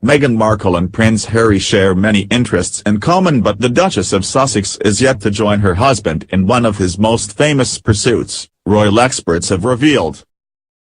Meghan Markle and Prince Harry share many interests in common, but the Duchess of Sussex is yet to join her husband in one of his most famous pursuits, royal experts have revealed.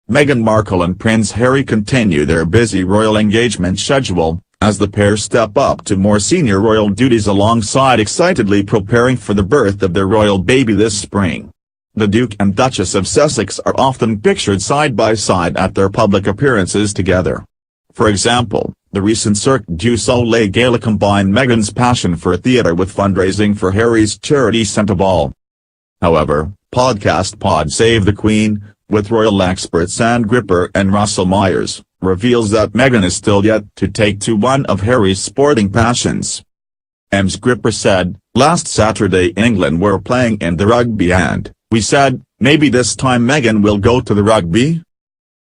Meghan Markle and Prince Harry continue their busy royal engagement schedule, as the pair step up to more senior royal duties alongside excitedly preparing for the birth of their royal baby this spring. The Duke and Duchess of Sussex are often pictured side by side at their public appearances together. For example, the recent Cirque du Soleil gala combined Meghan's passion for theatre with fundraising for Harry's charity Santa Ball. However, podcast Pod Save the Queen, with royal experts Anne Gripper and Russell Myers, reveals that Meghan is still yet to take to one of Harry's sporting passions. Ms. Gripper said, "Last Saturday England were playing in the rugby and we said, maybe this time Meghan will go to the rugby?"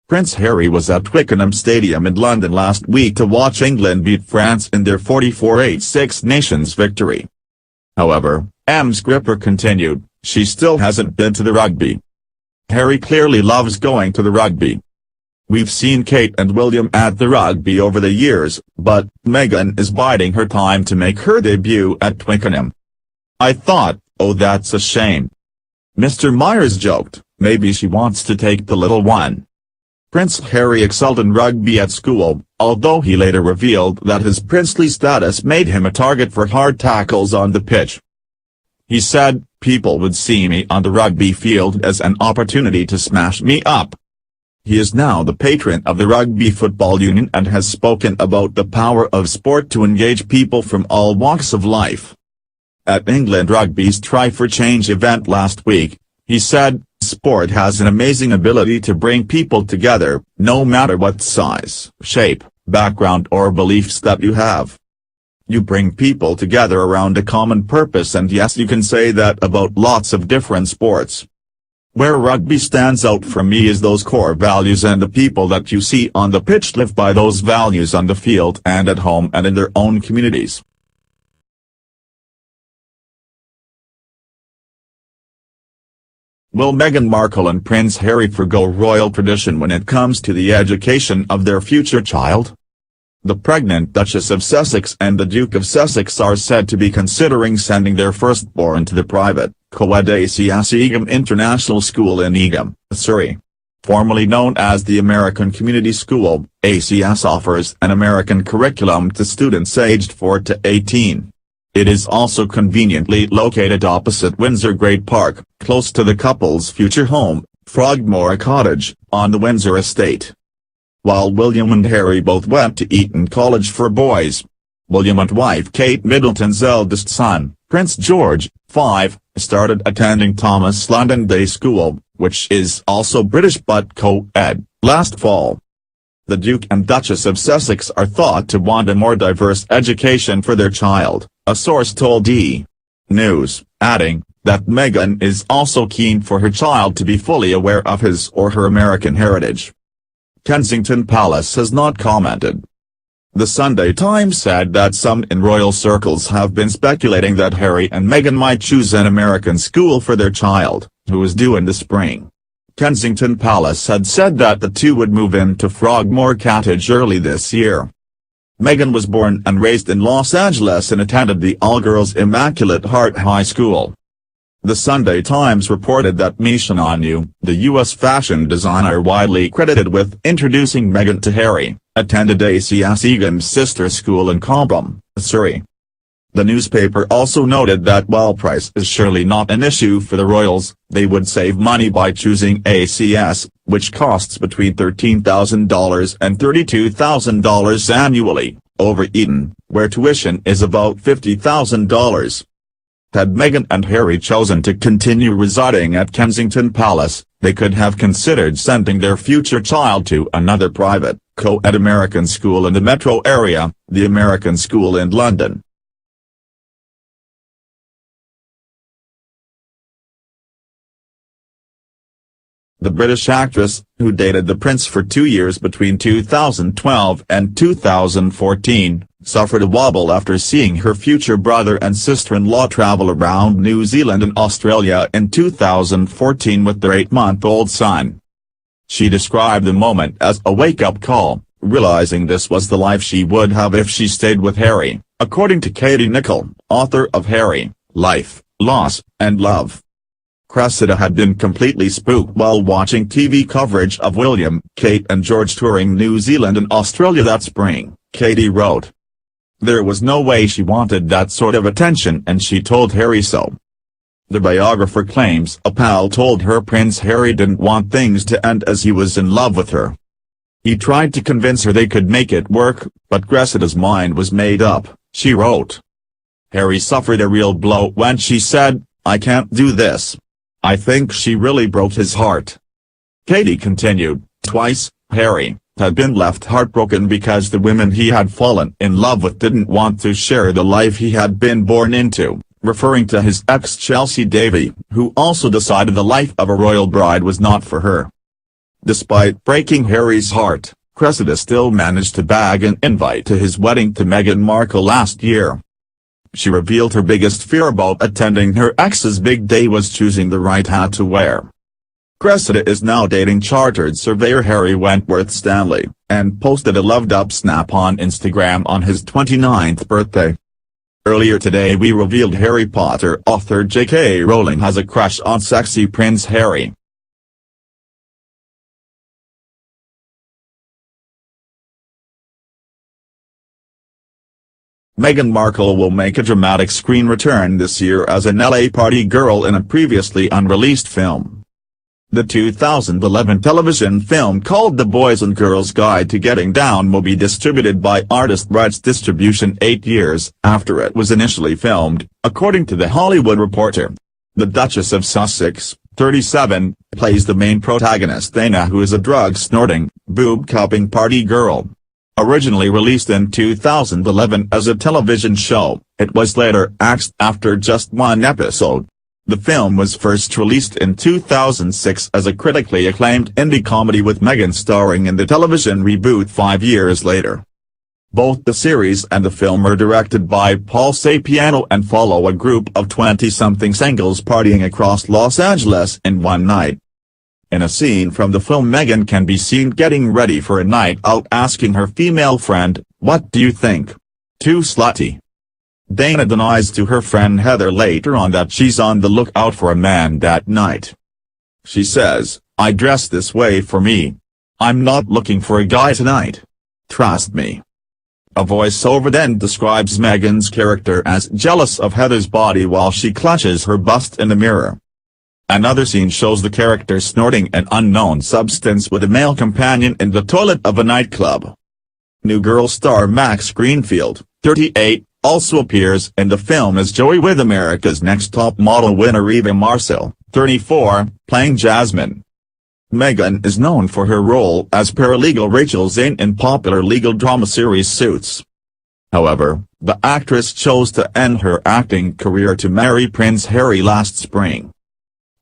Prince Harry was at Twickenham Stadium in London last week to watch England beat France in their 44-8 Six Nations victory. However, Ms. Gripper continued, she still hasn't been to the rugby. Harry clearly loves going to the rugby. We've seen Kate and William at the rugby over the years, but Meghan is biding her time to make her debut at Twickenham. I thought, oh, that's a shame. Mr. Myers joked, maybe she wants to take the little one. Prince Harry excelled in rugby at school, although he later revealed that his princely status made him a target for hard tackles on the pitch. He said, people would see me on the rugby field as an opportunity to smash me up. He is now the patron of the Rugby Football Union and has spoken about the power of sport to engage people from all walks of life. At England Rugby's Try for Change event last week, he said, sport has an amazing ability to bring people together, no matter what size, shape, background or beliefs that you have. You bring people together around a common purpose, and yes, you can say that about lots of different sports. Where rugby stands out for me is those core values, and the people that you see on the pitch live by those values on the field and at home and in their own communities. Will Meghan Markle and Prince Harry forgo royal tradition when it comes to the education of their future child? The pregnant Duchess of Sussex and the Duke of Sussex are said to be considering sending their firstborn to the private, co-ed ACS Egham International School in Egham, Surrey. Formerly known as the American Community School, ACS offers an American curriculum to students aged 4 to 18. It is also conveniently located opposite Windsor Great Park, close to the couple's future home, Frogmore Cottage, on the Windsor estate. While William and Harry both went to Eton College for boys, William and wife Kate Middleton's eldest son, Prince George, 5, started attending Thomas London Day School, which is also British but co-ed, last fall. The Duke and Duchess of Sussex are thought to want a more diverse education for their child, a source told E! News, adding that Meghan is also keen for her child to be fully aware of his or her American heritage. Kensington Palace has not commented. The Sunday Times said that some in royal circles have been speculating that Harry and Meghan might choose an American school for their child, who is due in the spring. Kensington Palace had said that the two would move into Frogmore Cottage early this year. Meghan was born and raised in Los Angeles and attended the all-girls Immaculate Heart High School. The Sunday Times reported that Misha Anu, the U.S. fashion designer widely credited with introducing Meghan to Harry, attended ACS Egham's sister school in Cobham, Surrey. The newspaper also noted that while price is surely not an issue for the royals, they would save money by choosing ACS, which costs between $13,000 and $32,000 annually, over Eton, where tuition is about $50,000. Had Meghan and Harry chosen to continue residing at Kensington Palace, they could have considered sending their future child to another private, co-ed American school in the metro area, the American School in London. The British actress, who dated the prince for 2 years between 2012 and 2014, suffered a wobble after seeing her future brother and sister-in-law travel around New Zealand and Australia in 2014 with their 8-month-old son. She described the moment as a wake-up call, realizing this was the life she would have if she stayed with Harry, according to Katie Nicholl, author of Harry, Life, Loss, and Love. Cressida had been completely spooked while watching TV coverage of William, Kate and George touring New Zealand and Australia that spring, Katie wrote. There was no way she wanted that sort of attention and she told Harry so. The biographer claims a pal told her Prince Harry didn't want things to end as he was in love with her. He tried to convince her they could make it work, but Cressida's mind was made up, she wrote. Harry suffered a real blow when she said, "I can't do this." I think she really broke his heart. Katie continued, twice, Harry had been left heartbroken because the women he had fallen in love with didn't want to share the life he had been born into, referring to his ex Chelsea Davy, who also decided the life of a royal bride was not for her. Despite breaking Harry's heart, Cressida still managed to bag an invite to his wedding to Meghan Markle last year. She revealed her biggest fear about attending her ex's big day was choosing the right hat to wear. Cressida is now dating chartered surveyor Harry Wentworth Stanley, and posted a loved-up snap on Instagram on his 29th birthday. Earlier today we revealed Harry Potter author J.K. Rowling has a crush on sexy Prince Harry. Meghan Markle will make a dramatic screen return this year as an LA party girl in a previously unreleased film. The 2011 television film called The Boys and Girls Guide to Getting Down will be distributed by Artist Rights Distribution 8 years after it was initially filmed, according to The Hollywood Reporter. The Duchess of Sussex, 37, plays the main protagonist Dana, who is a drug-snorting, boob-cupping party girl. Originally released in 2011 as a television show, it was later axed after just one episode. The film was first released in 2006 as a critically acclaimed indie comedy with Meghan starring in the television reboot 5 years later. Both the series and the film are directed by Paul Sapiano and follow a group of 20-something singles partying across Los Angeles in one night. In a scene from the film, Meghan can be seen getting ready for a night out asking her female friend, "What do you think? Too slutty?" Dana denies to her friend Heather later on that she's on the lookout for a man that night. She says, "I dress this way for me. I'm not looking for a guy tonight. Trust me." A voiceover then describes Meghan's character as jealous of Heather's body while she clutches her bust in the mirror. Another scene shows the character snorting an unknown substance with a male companion in the toilet of a nightclub. New Girl star Max Greenfield, 38, also appears in the film as Joey, with America's Next Top Model winner Eva Marcel, 34, playing Jasmine. Meghan is known for her role as paralegal Rachel Zane in popular legal drama series Suits. However, the actress chose to end her acting career to marry Prince Harry last spring.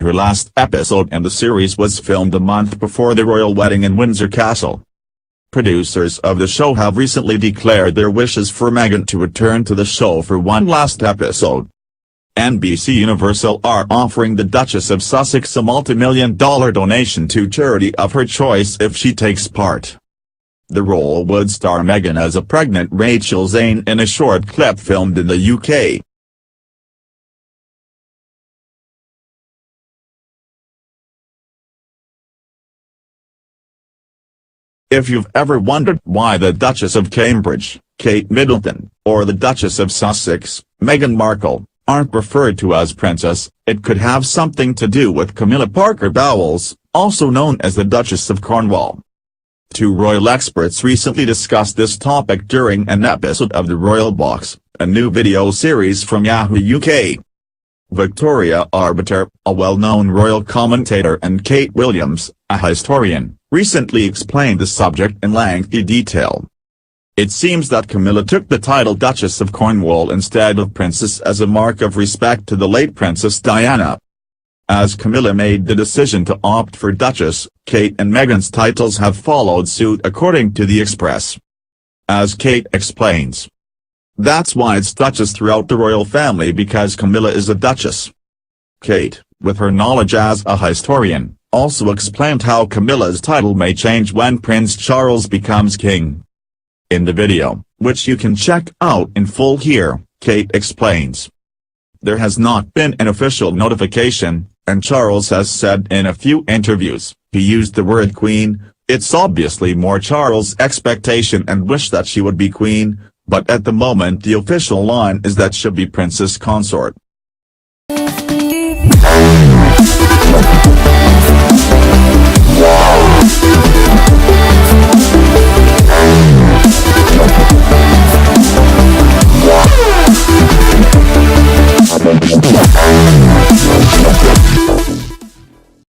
Her last episode in the series was filmed a month before the royal wedding in Windsor Castle. Producers of the show have recently declared their wishes for Meghan to return to the show for one last episode. NBC Universal are offering the Duchess of Sussex a multi-million-dollar donation to charity of her choice if she takes part. The role would star Meghan as a pregnant Rachel Zane in a short clip filmed in the UK. If you've ever wondered why the Duchess of Cambridge, Kate Middleton, or the Duchess of Sussex, Meghan Markle, aren't referred to as Princess, it could have something to do with Camilla Parker Bowles, also known as the Duchess of Cornwall. Two royal experts recently discussed this topic during an episode of The Royal Box, a new video series from Yahoo UK. Victoria Arbiter, a well-known royal commentator, and Kate Williams, a historian, recently explained the subject in lengthy detail. It seems that Camilla took the title Duchess of Cornwall instead of Princess as a mark of respect to the late Princess Diana. As Camilla made the decision to opt for Duchess, Kate and Meghan's titles have followed suit according to The Express. As Kate explains, "That's why it's Duchess throughout the royal family, because Camilla is a Duchess." Kate, with her knowledge as a historian, also explained how Camilla's title may change when Prince Charles becomes king. In the video, which you can check out in full here, Kate explains. There has not been an official notification, and Charles has said in a few interviews, he used the word queen. It's obviously more Charles' expectation and wish that she would be queen, but at the moment the official line is that she'll be princess consort.